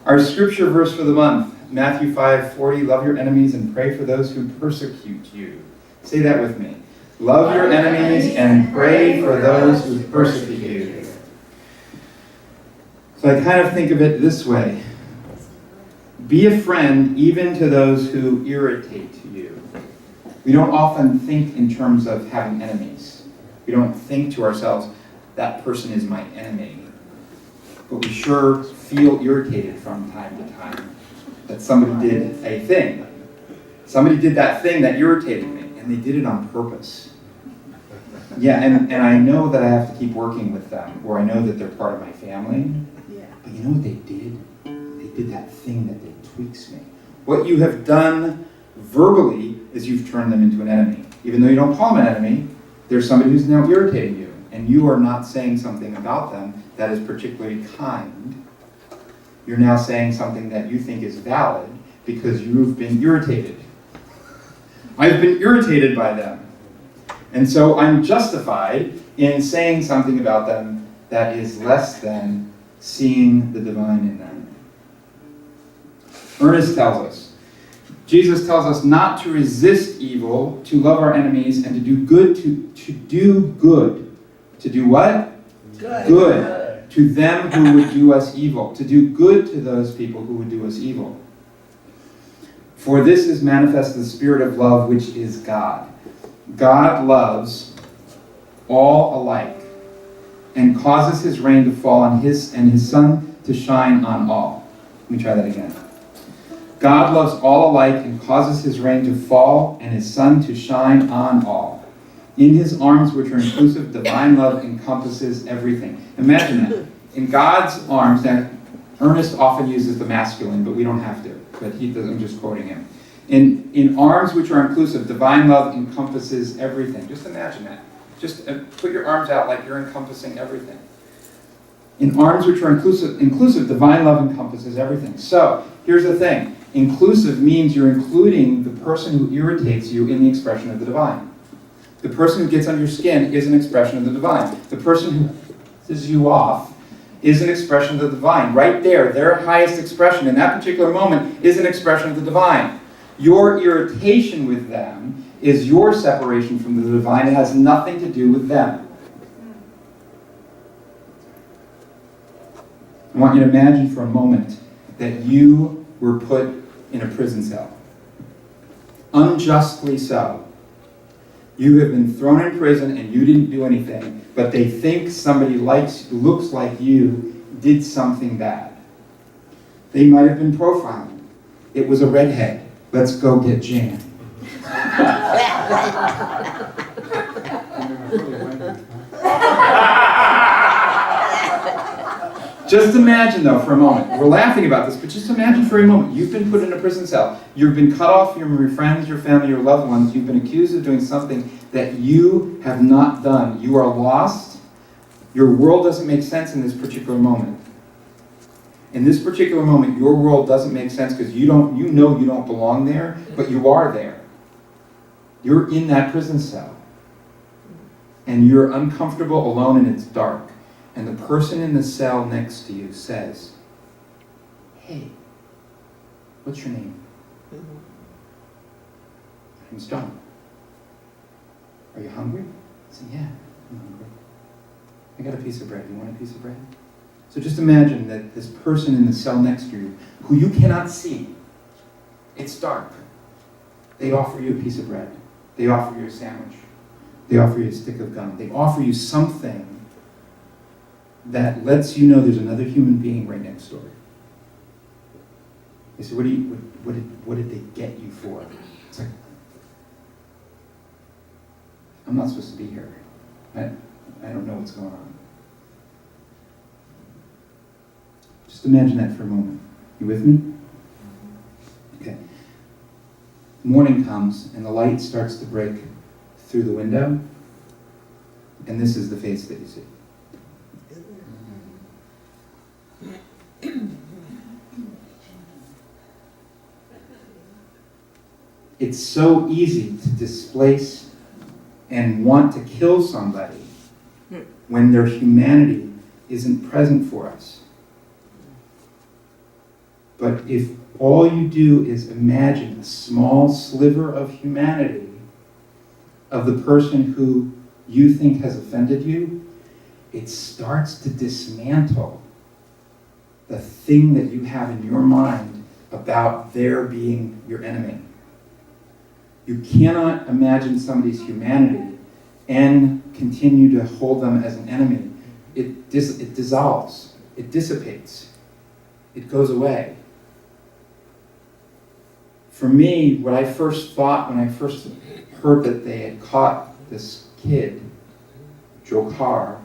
Our scripture verse for the month, Matthew 5:40, love your enemies and pray for those who persecute you. Say that with me. Love your enemies and pray for those who persecute you. So I kind of think of it this way. Be a friend even to those who irritate you. We don't often think in terms of having enemies. We don't think to ourselves, that person is my enemy. But we sure feel irritated from time to time that somebody did a thing. Somebody did that thing that irritated me, and they did it on purpose. Yeah, and I know that I have to keep working with them, or I know that they're part of my family. But you know what they did? They did that thing that tweaks me. What you have done verbally is you've turned them into an enemy. Even though you don't call them an enemy, there's somebody who's now irritating you, and you are not saying something about them that is particularly kind. You're now saying something that you think is valid because you've been irritated. I've been irritated by them. And so I'm justified in saying something about them that is less than seeing the divine in them. Ernest tells us, Jesus tells us not to resist evil, to love our enemies, and to do good, to do good. To do what? Good. Good. To them who would do us evil. To do good to those people who would do us evil. For this is manifest the spirit of love, which is God. God loves all alike, and causes his rain to fall on his sun to shine on all. Let me try that again. God loves all alike and causes his rain to fall and his sun to shine on all. In his arms, which are inclusive, divine love encompasses everything. Imagine that. In God's arms, now Ernest often uses the masculine, but we don't have to. But he doesn't, I'm just quoting him. In arms which are inclusive, divine love encompasses everything. Just imagine that. Just put your arms out like you're encompassing everything. In arms which are inclusive, divine love encompasses everything. So, here's the thing. Inclusive means you're including the person who irritates you in the expression of the divine. The person who gets under your skin is an expression of the divine. The person who pisses you off is an expression of the divine. Right there, their highest expression in that particular moment is an expression of the divine. Your irritation with them is your separation from the divine. It has nothing to do with them. I want you to imagine for a moment that you were put in a prison cell. Unjustly so. You have been thrown in prison and you didn't do anything, but they think somebody looks like you did something bad. They might have been profiling. It was a redhead. Let's go get Jan. Just imagine, though, for a moment. We're laughing about this, but just imagine for a moment. You've been put in a prison cell. You've been cut off from your friends, your family, your loved ones. You've been accused of doing something that you have not done. You are lost. Your world doesn't make sense in this particular moment. In this particular moment, your world doesn't make sense because you know you don't belong there, but you are there. You're in that prison cell. And you're uncomfortable, alone, and it's dark. And the person in the cell next to you says, "Hey, what's your name?" "My name's John." "Are you hungry?" I say, "Yeah, I'm hungry. I got a piece of bread. You want a piece of bread?" So just imagine that this person in the cell next to you, who you cannot see, it's dark. They offer you a piece of bread. They offer you a sandwich. They offer you a stick of gum. They offer you something that lets you know there's another human being right next door. They say, what did they get you for? It's like, I'm not supposed to be here. I don't know what's going on. Just imagine that for a moment. You with me? Okay. Morning comes and the light starts to break through the window, and this is the face that you see. It's so easy to displace and want to kill somebody when their humanity isn't present for us. But if all you do is imagine a small sliver of humanity of the person who you think has offended you, it starts to dismantle the thing that you have in your mind about their being your enemy. You cannot imagine somebody's humanity and continue to hold them as an enemy. It dissolves. It dissipates. It goes away. For me, what I first thought when I first heard that they had caught this kid, Dzhokhar,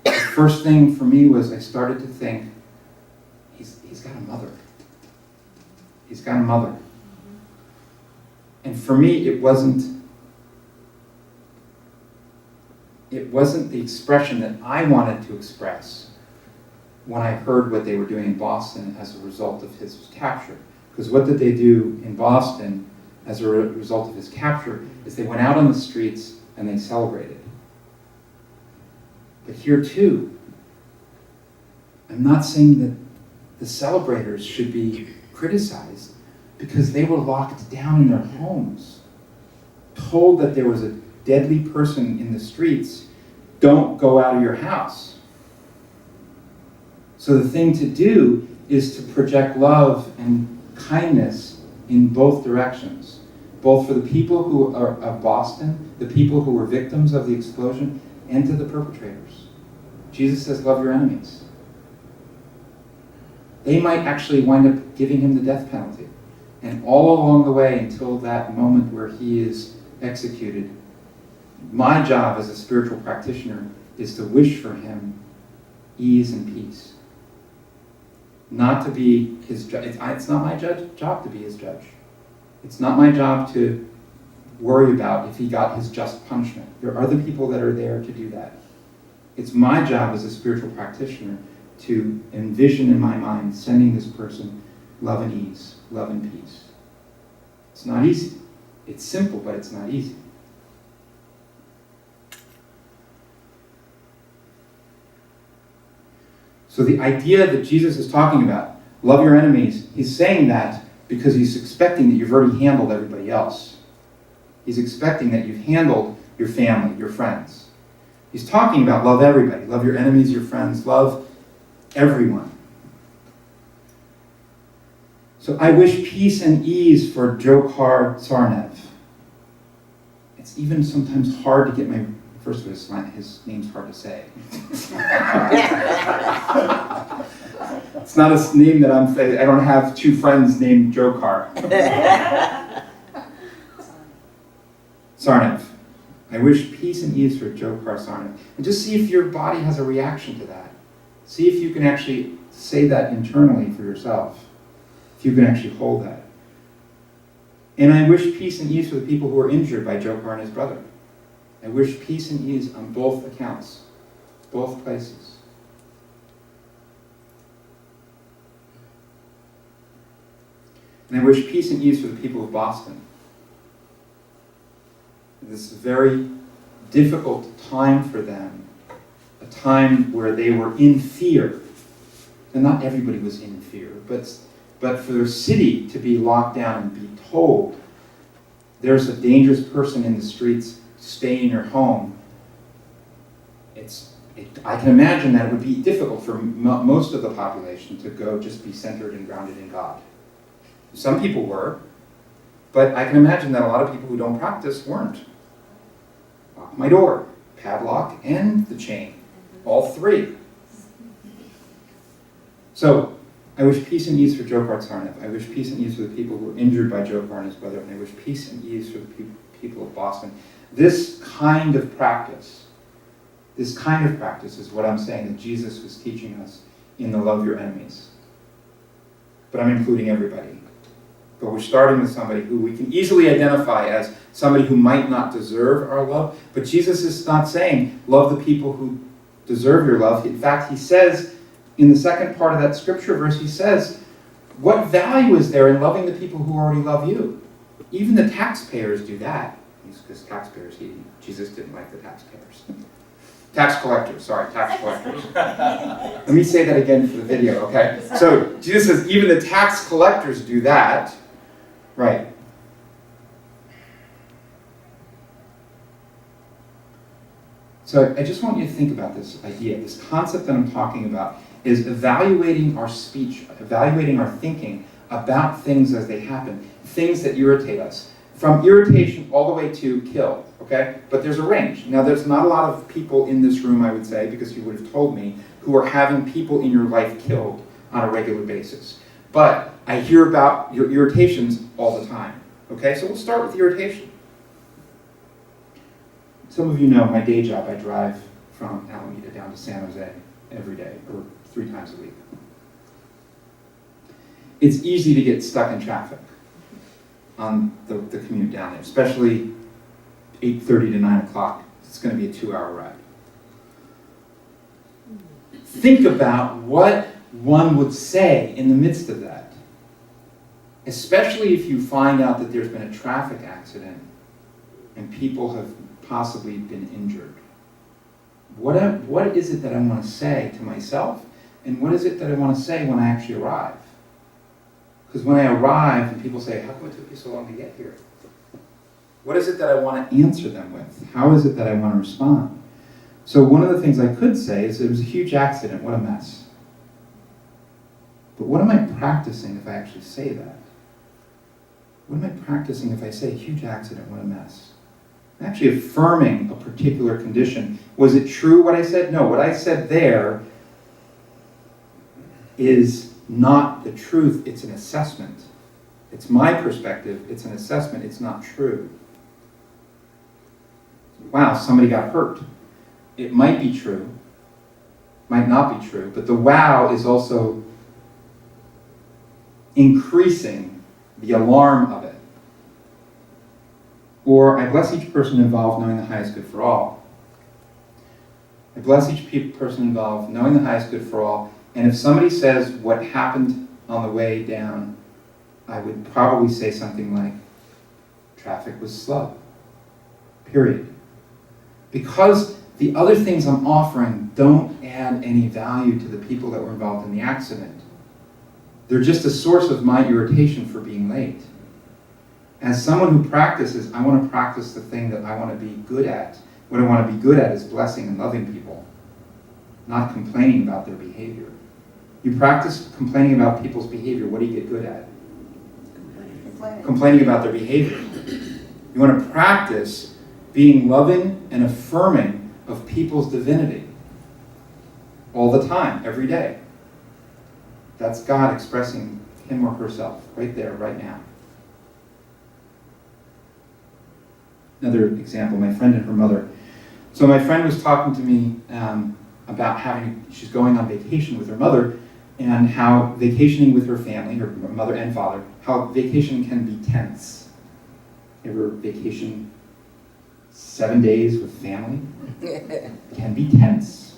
the first thing for me was I started to think, he's got a mother. He's got a mother. And for me, it wasn't the expression that I wanted to express when I heard what they were doing in Boston as a result of his capture. Because what did they do in Boston as a result of his capture is they went out on the streets and they celebrated. But here too, I'm not saying that the celebrators should be criticized because they were locked down in their homes, told that there was a deadly person in the streets. Don't go out of your house. So the thing to do is to project love and kindness in both directions, both for the people who are of Boston, the people who were victims of the explosion, and to the perpetrators. Jesus says, love your enemies. They might actually wind up giving him the death penalty. And all along the way, until that moment where he is executed, my job as a spiritual practitioner is to wish for him ease and peace. Not to be his judge. It's not my job to be his judge. It's not my job to worry about if he got his just punishment. There are other people that are there to do that. It's my job as a spiritual practitioner to envision in my mind sending this person love and ease, love and peace. It's not easy. It's simple, but it's not easy. So the idea that Jesus is talking about, love your enemies, he's saying that because he's expecting that you've already handled everybody else. He's expecting that you've handled your family, your friends. He's talking about love everybody. Love your enemies, your friends. Love everyone. So I wish peace and ease for Dzhokhar Tsarnaev. It's even sometimes hard to get my... First of all, his name's hard to say. It's not a name that I don't have two friends named Dzhokhar. Tsarnaev. I wish peace and ease for Dzhokhar Tsarnaev. And just see if your body has a reaction to that. See if you can actually say that internally for yourself. If you can actually hold that. And I wish peace and ease for the people who were injured by Dzhokhar and his brother. I wish peace and ease on both accounts, both places. And I wish peace and ease for the people of Boston. This is a very difficult time for them, a time where they were in fear. And not everybody was in fear, but for their city to be locked down and be told, there's a dangerous person in the streets, stay in your home. I can imagine that it would be difficult for most of the population to go just be centered and grounded in God. Some people were, but I can imagine that a lot of people who don't practice weren't. Lock my door, padlock, and the chain. All three. So, I wish peace and ease for Dzhokhar Tsarnaev. I wish peace and ease for the people who were injured by Dzhokhar and his brother. And I wish peace and ease for the people of Boston. This kind of practice is what I'm saying that Jesus was teaching us in the love your enemies. But I'm including everybody. But we're starting with somebody who we can easily identify as somebody who might not deserve our love. But Jesus is not saying, love the people who deserve your love. In fact, he says, in the second part of that scripture verse, he says, what value is there in loving the people who already love you? Even the taxpayers do that. Because taxpayers, Jesus didn't like the taxpayers. Tax collectors, sorry, tax collectors. Let me say that again for the video, okay? So Jesus says, even the tax collectors do that. Right. So I just want you to think about this idea, this concept that I'm talking about is evaluating our speech, evaluating our thinking about things as they happen, things that irritate us. From irritation all the way to kill, okay? But there's a range. Now, there's not a lot of people in this room, I would say, because you would have told me, who are having people in your life killed on a regular basis. But I hear about your irritations all the time, okay? So we'll start with irritation. Some of you know my day job, I drive from Alameda down to San Jose every day, or 3 times a week. It's easy to get stuck in traffic on the commute down there, especially 8:30 to 9 o'clock. It's going to be a 2-hour ride. Think about what one would say in the midst of that, especially if you find out that there's been a traffic accident and people have possibly been injured. What is it that I want to say to myself, and what is it that I want to say when I actually arrive? Because when I arrive and people say, how come it took you so long to get here? What is it that I want to answer them with? How is it that I want to respond? So one of the things I could say is, it was a huge accident, what a mess. But what am I practicing if I actually say that? What am I practicing if I say, huge accident, what a mess? I'm actually affirming a particular condition. Was it true what I said? No, what I said there is not the truth, it's an assessment. It's my perspective, it's an assessment, it's not true. Wow, somebody got hurt. It might be true, might not be true, but the wow is also increasing the alarm of it. Or, I bless each person involved knowing the highest good for all. I bless each person involved knowing the highest good for all. And if somebody says what happened on the way down, I would probably say something like, traffic was slow, period. Because the other things I'm offering don't add any value to the people that were involved in the accident. They're just a source of my irritation for being late. As someone who practices, I want to practice the thing that I want to be good at. What I want to be good at is blessing and loving people, not complaining about their behavior. You practice complaining about people's behavior, what do you get good at? Complaining about their behavior. You want to practice being loving and affirming of people's divinity all the time, every day. That's God expressing him or herself right there, right now. Another example, my friend and her mother. So my friend was talking to me about she's going on vacation with her mother, and how vacationing with her family, her mother and father, how vacation can be tense. You ever vacation 7 days with family? It can be tense.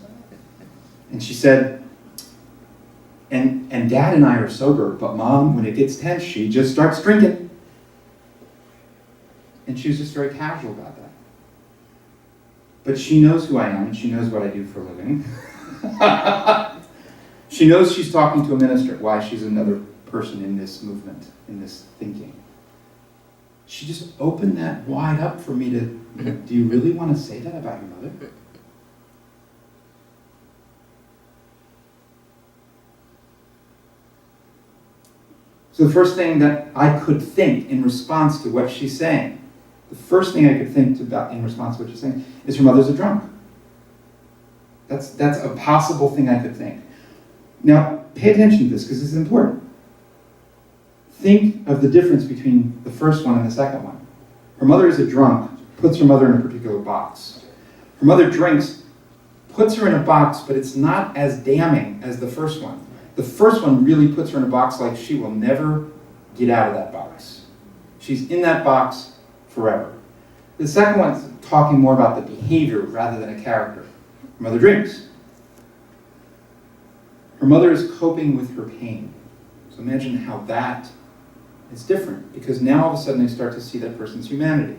And she said, and Dad and I are sober, but Mom, when it gets tense, she just starts drinking. And she was just very casual about that. But she knows who I am, and she knows what I do for a living. She knows she's talking to a minister, why she's another person in this movement, in this thinking. She just opened that wide up for me to, do you really want to say that about your mother? So the first thing that I could think in response to what she's saying, the first thing I could think about in response to what she's saying is her mother's a drunk. That's a possible thing I could think. Now, pay attention to this because this is important. Think of the difference between the first one and the second one. Her mother is a drunk, puts her mother in a particular box. Her mother drinks, puts her in a box, but it's not as damning as the first one. The first one really puts her in a box like she will never get out of that box. She's in that box forever. The second one's talking more about the behavior rather than a character. Her mother drinks. Her mother is coping with her pain. So imagine how that is different, because now all of a sudden I start to see that person's humanity.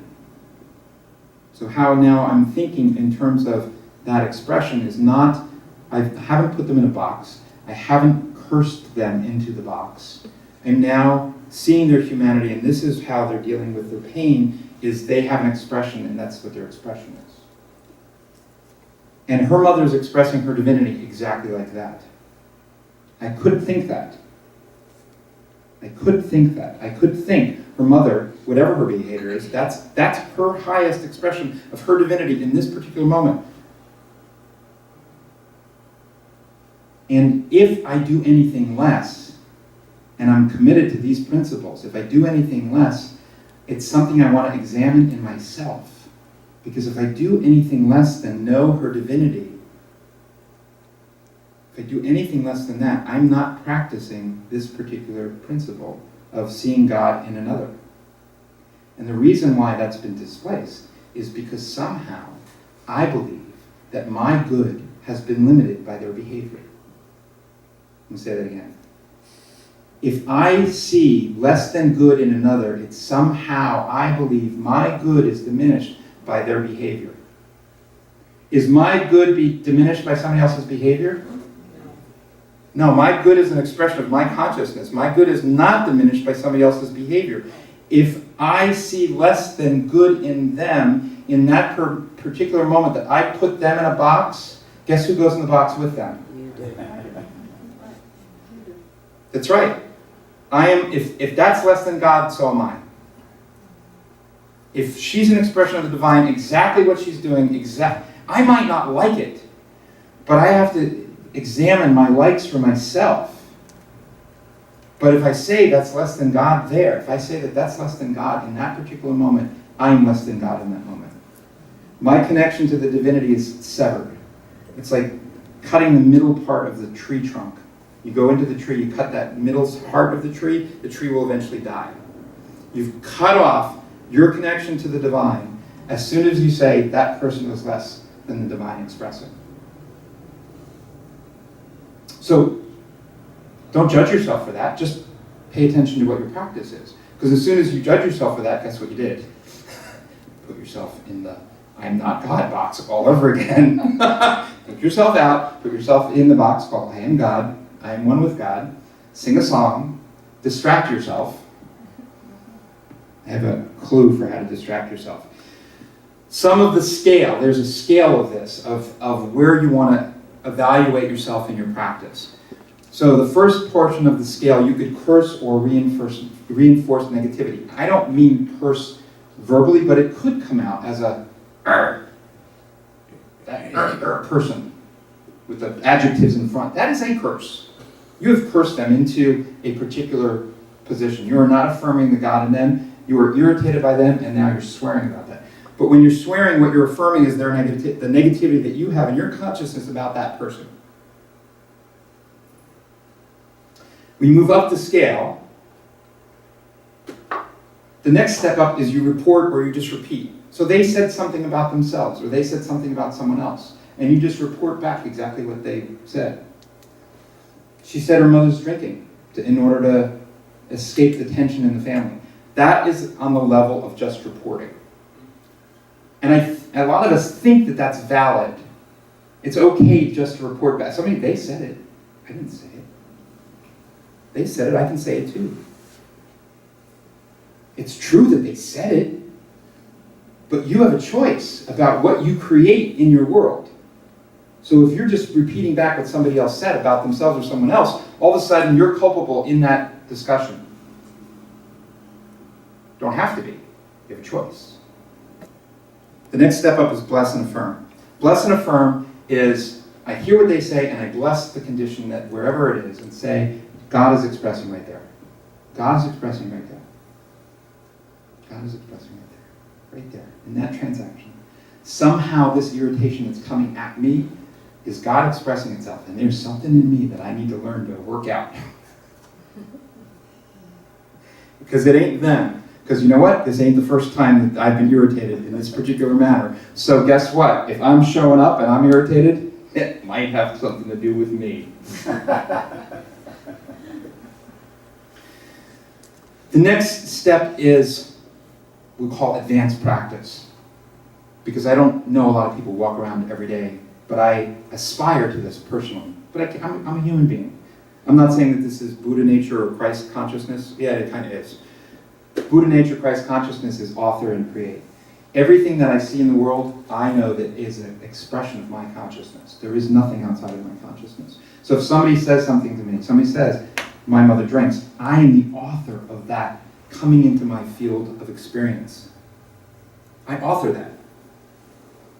So how now I'm thinking in terms of that expression is not, I haven't put them in a box, I haven't cursed them into the box. I'm now seeing their humanity, and this is how they're dealing with their pain, is they have an expression, and that's what their expression is. And her mother is expressing her divinity exactly like that. I could think that. I could think that. I could think her mother, whatever her behavior is, that's her highest expression of her divinity in this particular moment. And if I do anything less, and I'm committed to these principles, if I do anything less, it's something I want to examine in myself. Because if I do anything less than know her divinity, if I do anything less than that, I'm not practicing this particular principle of seeing God in another. And the reason why that's been displaced is because somehow I believe that my good has been limited by their behavior. Let me say that again. If I see less than good in another, it's somehow I believe my good is diminished by their behavior. Is my good diminished by somebody else's behavior? No, my good is an expression of my consciousness. My good is not diminished by somebody else's behavior. If I see less than good in them in that particular moment that I put them in a box, guess who goes in the box with them? You do. That's right. If that's less than God, so am I. If she's an expression of the divine, exactly what she's doing, I might not like it, but I have to examine my likes for myself. But if I say that's less than God there, if I say that that's less than God in that particular moment, I'm less than God in that moment. My connection to the divinity is severed. It's like cutting the middle part of the tree trunk. You go into the tree, you cut that middle part of the tree will eventually die. You've cut off your connection to the divine as soon as you say that person was less than the divine expressing. So, don't judge yourself for that. Just pay attention to what your practice is. Because as soon as you judge yourself for that, guess what you did? Put yourself in the I'm not God box all over again. Take yourself out, put yourself in the box called I am God, I am one with God, sing a song, distract yourself. I have a clue for how to distract yourself. Some of the scale, there's a scale of this, of where you want to evaluate yourself in your practice. So the first portion of the scale, you could curse or reinforce negativity. I don't mean curse verbally, but it could come out as a person with the adjectives in front. That is a curse. You have cursed them into a particular position. You are not affirming the God in them. You are irritated by them, and now you're swearing about that. But when you're swearing, what you're affirming is the negativity that you have in your consciousness about that person. When you move up the scale, the next step up is you report or you just repeat. So they said something about themselves, or they said something about someone else, and you just report back exactly what they said. She said her mother's drinking in order to escape the tension in the family. That is on the level of just reporting. And a lot of us think that that's valid. It's okay just to report back. They said it. I didn't say it. They said it. I can say it too. It's true that they said it, but you have a choice about what you create in your world. So if you're just repeating back what somebody else said about themselves or someone else, all of a sudden you're culpable in that discussion. Don't have to be. You have a choice. The next step up is bless and affirm. Bless and affirm is I hear what they say and I bless the condition that wherever it is and say, God is expressing right there. God is expressing right there. God is expressing right there. Right there. In that transaction. Somehow this irritation that's coming at me is God expressing itself. And there's something in me that I need to learn to work out. Because it ain't them. Because you know what? This ain't the first time that I've been irritated in this particular manner. So guess what? If I'm showing up and I'm irritated, it might have something to do with me. The next step is, we call advanced practice. Because I don't know a lot of people walk around every day but I aspire to this personally. But I'm a human being. I'm not saying that this is Buddha nature or Christ consciousness. Yeah, it kind of is. Buddha nature, Christ consciousness is author and create. Everything that I see in the world, I know that is an expression of my consciousness. There is nothing outside of my consciousness. So if somebody says something to me, somebody says, my mother drinks, I am the author of that coming into my field of experience. I author that.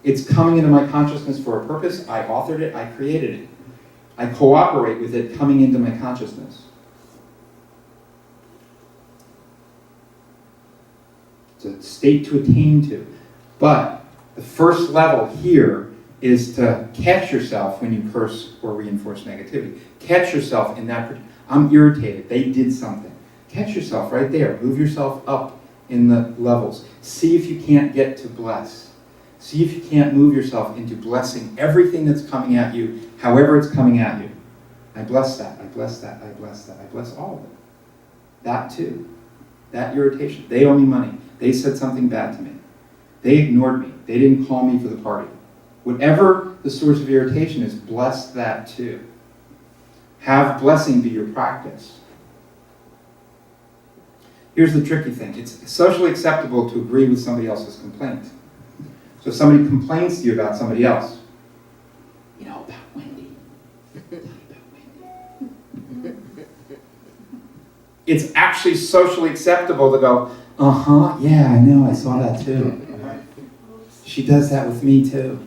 It's coming into my consciousness for a purpose. I authored it. I created it. I cooperate with it coming into my consciousness. It's a state to attain to. But the first level here is to catch yourself when you curse or reinforce negativity. Catch yourself in that. I'm irritated. They did something. Catch yourself right there. Move yourself up in the levels. See if you can't get to bless. See if you can't move yourself into blessing everything that's coming at you, however it's coming at you. I bless that. I bless that. I bless that. I bless all of it. That too. That irritation. They owe me money. They said something bad to me. They ignored me. They didn't call me for the party. Whatever the source of irritation is, bless that too. Have blessing be your practice. Here's the tricky thing. It's socially acceptable to agree with somebody else's complaint. So if somebody complains to you about somebody else, you know, about Wendy. It's actually socially acceptable to go, yeah, I know, I saw that too. She does that with me too.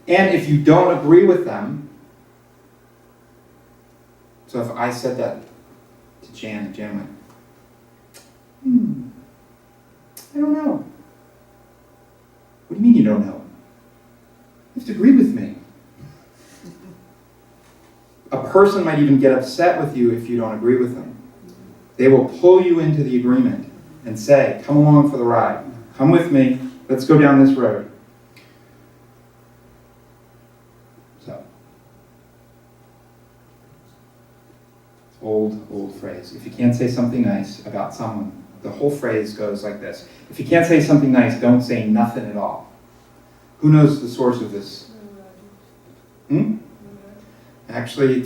And if you don't agree with them, so if I said that to Jan, and Jan went, I don't know. What do you mean you don't know? You have to agree with me. A person might even get upset with you if you don't agree with them. They will pull you into the agreement and say, come along for the ride. Come with me. Let's go down this road. So, old phrase. If you can't say something nice about someone, the whole phrase goes like this. If you can't say something nice, don't say nothing at all. Who knows the source of this? Actually,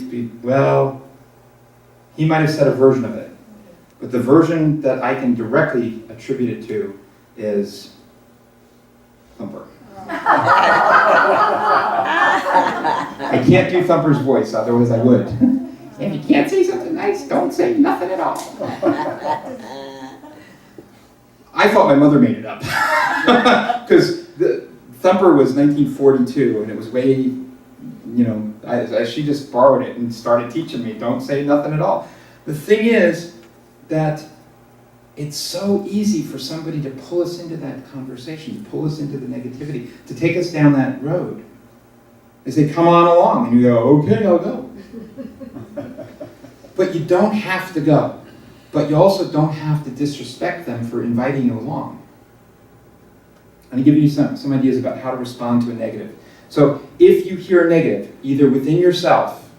he might have said a version of it. But the version that I can directly attribute it to is Thumper. I can't do Thumper's voice, otherwise I would. If you can't say something nice, don't say nothing at all. I thought my mother made it up. Because Thumper was 1942, and it was way, she just borrowed it and started teaching me, don't say nothing at all. The thing is that it's so easy for somebody to pull us into that conversation, to pull us into the negativity, to take us down that road. They say, come on along, and you go, okay, I'll go. But you don't have to go. But you also don't have to disrespect them for inviting you along. I'm going to give you some ideas about how to respond to a negative. So if you hear a negative, either within yourself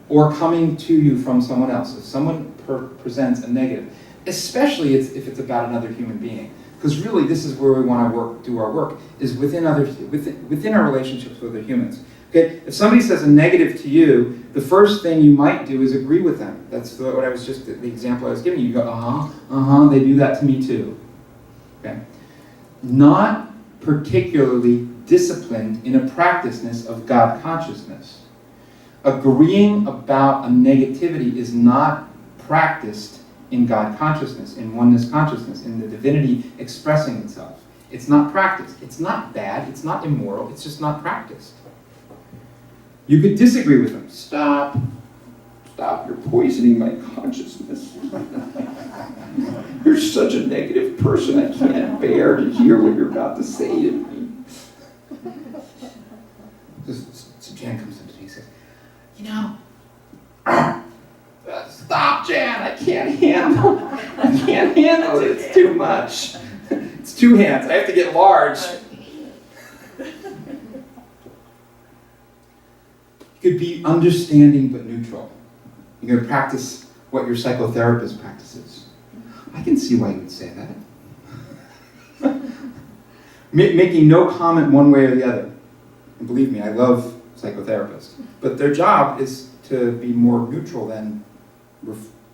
or coming to you from someone else, if someone presents a negative, especially if it's about another human being, because really this is where we want to do our work, is within our relationships with other humans. Okay, if somebody says a negative to you, the first thing you might do is agree with them. That's what I was just, the example I was giving you. You go, they do that to me too. Okay, not particularly disciplined in a practiceness of God consciousness. Agreeing about a negativity is not practiced in God consciousness, in oneness consciousness, in the divinity expressing itself. It's not practiced. It's not bad. It's not immoral. It's just not practiced. You could disagree with them. Stop, you're poisoning my consciousness. You're such a negative person, I can't bear to hear what you're about to say to me. So Jan comes up to me and says, stop, Jan, I can't handle it, it's too much. It's 2 hands, I have to get large. You could be understanding but neutral. You're going to practice what your psychotherapist practices. I can see why you would say that. Making no comment one way or the other. And believe me, I love psychotherapists. But their job is to be more neutral than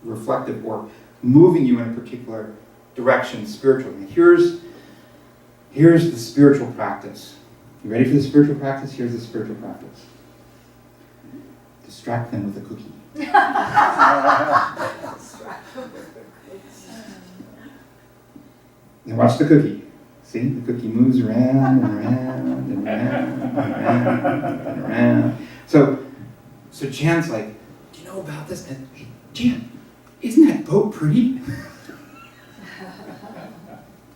reflective or moving you in a particular direction spiritually. Here's the spiritual practice. You ready for the spiritual practice? Here's the spiritual practice. Distract them with a cookie. Now watch the cookie. See, the cookie moves around and around and around and around and around. So Jan's like, do you know about this? And hey, Jan, isn't that boat pretty?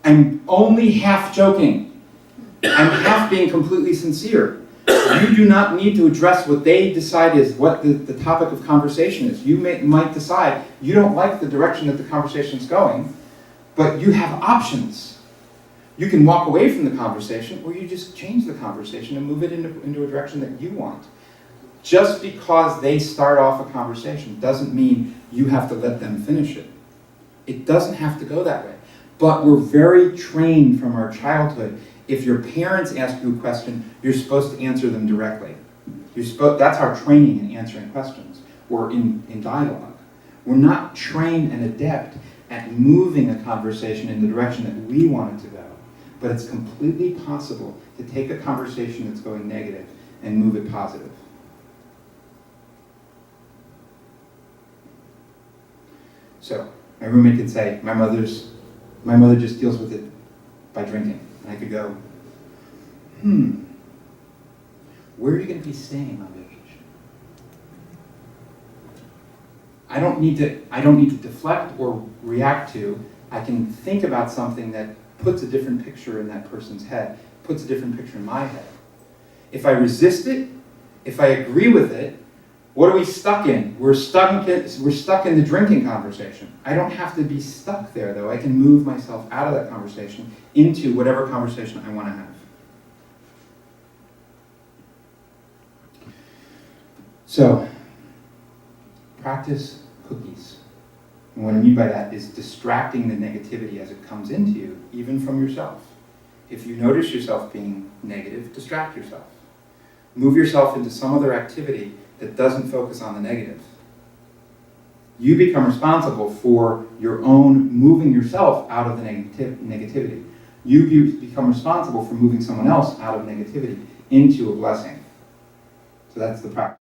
I'm only half joking. I'm half being completely sincere. You do not need to address what they decide is what the topic of conversation is. You might decide you don't like the direction that the conversation is going, but you have options. You can walk away from the conversation, or you just change the conversation and move it into a direction that you want. Just because they start off a conversation doesn't mean you have to let them finish it. It doesn't have to go that way. But we're very trained from our childhood. If your parents ask you a question, you're supposed to answer them directly. That's our training in answering questions, or in dialogue. We're not trained and adept at moving a conversation in the direction that we want it to go. But it's completely possible to take a conversation that's going negative and move it positive. So, my roommate could say, my mother just deals with it by drinking. And I could go, where are you going to be staying on vacation? I don't need to deflect or react to. I can think about something that puts a different picture in that person's head, puts a different picture in my head. If I resist it, if I agree with it, what are we stuck in? We're stuck in the drinking conversation. I don't have to be stuck there, though. I can move myself out of that conversation into whatever conversation I want to have. So, practice cookies. And what I mean by that is distracting the negativity as it comes into you, even from yourself. If you notice yourself being negative, distract yourself. Move yourself into some other activity that doesn't focus on the negative. You become responsible for your own moving yourself out of the negativity. You become responsible for moving someone else out of negativity into a blessing. So that's the practice.